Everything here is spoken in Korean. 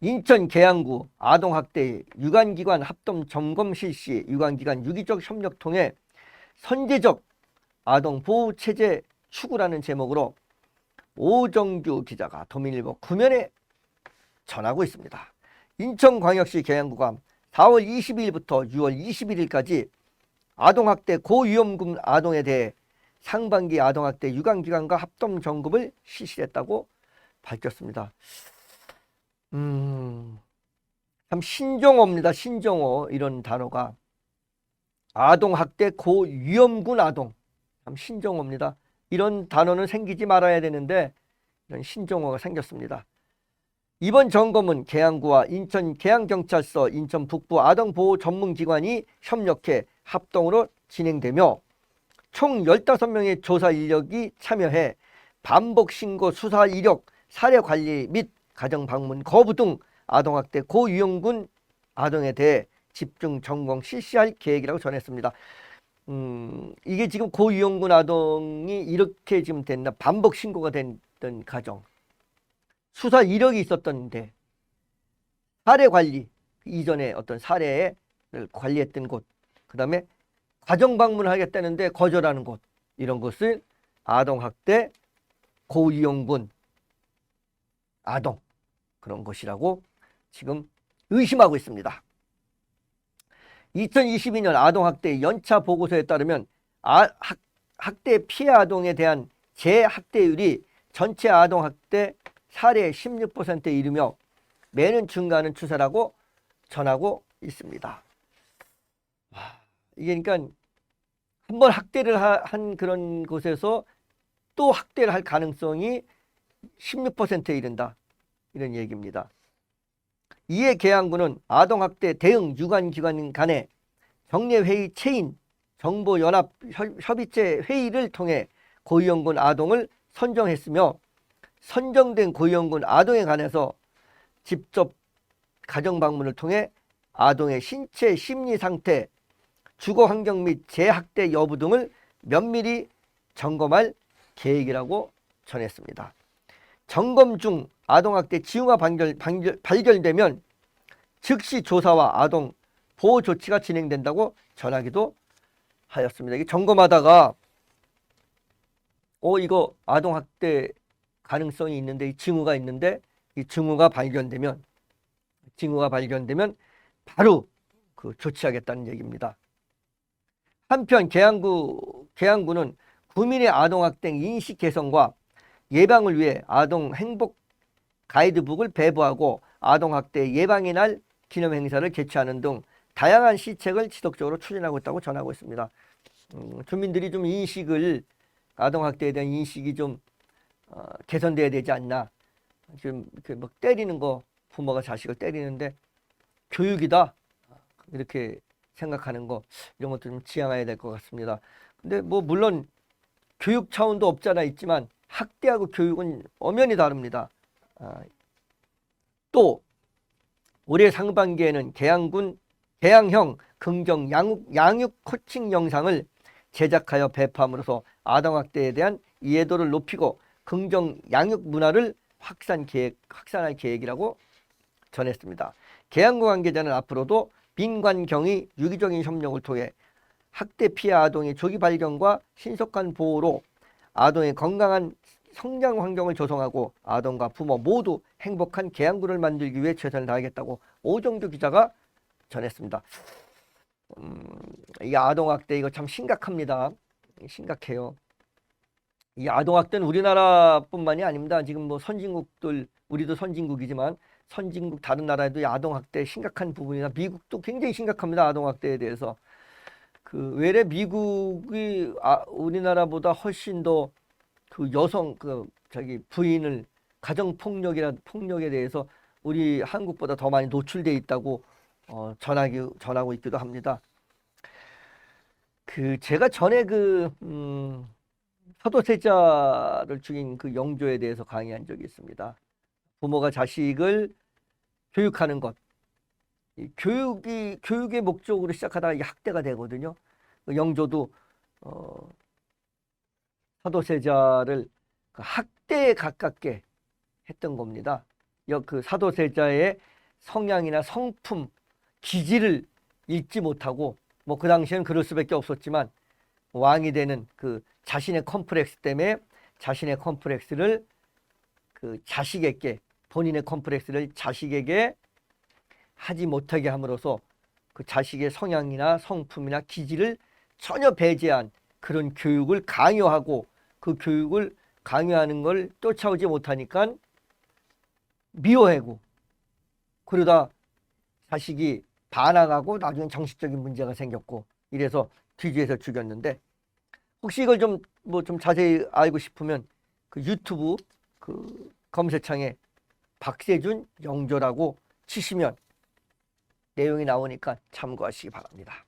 인천 계양구 아동학대 유관기관 합동 점검 실시 유관기관 유기적 협력 통해 선제적 아동보호체제 추구라는 제목으로 오정규 기자가 도민일보 구면에 전하고 있습니다. 인천광역시 계양구가 4월 22일부터 6월 21일까지 아동학대 고위험군 아동에 대해 상반기 아동학대 유관기관과 합동 점검을 실시했다고 밝혔습니다. 참 신종어입니다. 신종어 이런 단어가. 아동학대 고위험군 아동. 참 신종어입니다. 이런 단어는 생기지 말아야 되는데 이런 신종어가 생겼습니다. 이번 점검은 계양구와 인천 계양경찰서 인천 북부 아동보호 전문기관이 협력해 합동으로 진행되며 총 15명의 조사 인력이 참여해 반복신고 수사 이력, 사례관리 및 가정방문 거부 등 아동학대 고위험군 아동에 대해 집중 점검 실시할 계획이라고 전했습니다. 이게 지금 고위험군 아동이 이렇게 지금 된다. 반복 신고가 됐던 가정. 수사 이력이 있었던데 사례 관리, 이전에 어떤 사례를 관리했던 곳, 그 다음에 가정 방문을 하겠다는데 거절하는 곳, 이런 것을 아동학대 고위험군 아동 그런 것이라고 지금 의심하고 있습니다. 2022년 아동학대 연차 보고서에 따르면 학대 피해 아동에 대한 재학대율이 전체 아동학대 사례의 16%에 이르며 매년 증가하는 추세라고 전하고 있습니다. 이게 그러니까 한번 학대를 한 그런 곳에서 또 학대를 할 가능성이 16%에 이른다. 이런 얘기입니다. 이에 계양구는 아동학대 대응 유관기관 간의 정례회의 체인 정보연합 협의체 회의를 통해 고위험군 아동을 선정했으며 선정된 고위험군 아동에 관해서 직접 가정방문을 통해 아동의 신체 심리 상태, 주거 환경 및 재학대 여부 등을 면밀히 점검할 계획이라고 전했습니다. 점검 중 아동학대 징후가 발견되면 즉시 조사와 아동 보호 조치가 진행된다고 전하기도 하였습니다. 이게 점검하다가 이거 아동학대 가능성이 있는데, 이 징후가 있는데, 이 징후가 발견되면 바로 그 조치하겠다는 얘기입니다. 한편 계양구는 구민의 아동학대 인식 개선과 예방을 위해 아동 행복 가이드북을 배부하고 아동학대 예방의 날 기념 행사를 개최하는 등 다양한 시책을 지속적으로 추진하고 있다고 전하고 있습니다. 주민들이 좀 아동학대에 대한 인식이 좀 개선돼야 되지 않나. 지금 뭐 때리는 거, 부모가 자식을 때리는데 교육이다 이렇게 생각하는 거, 이런 것도 좀 지양해야 될 것 같습니다. 근데 뭐 물론 교육 차원도 없잖아 있지만 학대하고 교육은 엄연히 다릅니다. 또 올해 상반기에는 계양형 긍정 양육 코칭 영상을 제작하여 배포함으로써 아동학대에 대한 이해도를 높이고 긍정 양육 문화를 확산할 계획이라고 전했습니다. 계양구 관계자는 앞으로도 민관경의 유기적인 협력을 통해 학대 피해 아동의 조기 발견과 신속한 보호로 아동의 건강한 성장 환경을 조성하고 아동과 부모 모두 행복한 계양구를 만들기 위해 최선을 다하겠다고 오정규 기자가 전했습니다. 이 아동학대 이거 참 심각합니다. 심각해요. 이 아동학대는 우리나라뿐만이 아닙니다. 지금 뭐 선진국들, 우리도 선진국이지만 선진국 다른 나라에도 이 아동학대 심각한 부분이나 미국도 굉장히 심각합니다. 아동학대에 대해서. 외래 미국이 우리나라보다 훨씬 더 그 여성 부인을 폭력에 대해서 우리 한국보다 더 많이 노출돼 있다고 전하고 있기도 합니다. 제가 전에 사도세자를 죽인 그 영조에 대해서 강의한 적이 있습니다. 부모가 자식을 교육하는 것, 교육의 목적으로 시작하다가 이게 학대가 되거든요. 영조도 사도세자를 학대에 가깝게 했던 겁니다. 그 사도세자의 성향이나 성품, 기질을 읽지 못하고 뭐 그 당시에는 그럴 수밖에 없었지만 왕이 되는 그 자신의 컴플렉스 때문에 자신의 컴플렉스를 그 자식에게 본인의 컴플렉스를 자식에게 하지 못하게 함으로써 그 자식의 성향이나 성품이나 기질을 전혀 배제한 그런 교육을 강요하고 그 교육을 강요하는 걸 쫓아오지 못하니까 미워하고 그러다 자식이 반항하고 나중에 정신적인 문제가 생겼고 이래서 뒤지에서 죽였는데 혹시 이걸 좀 좀 자세히 알고 싶으면 그 유튜브 그 검색창에 박세준 영조라고 치시면 내용이 나오니까 참고하시기 바랍니다.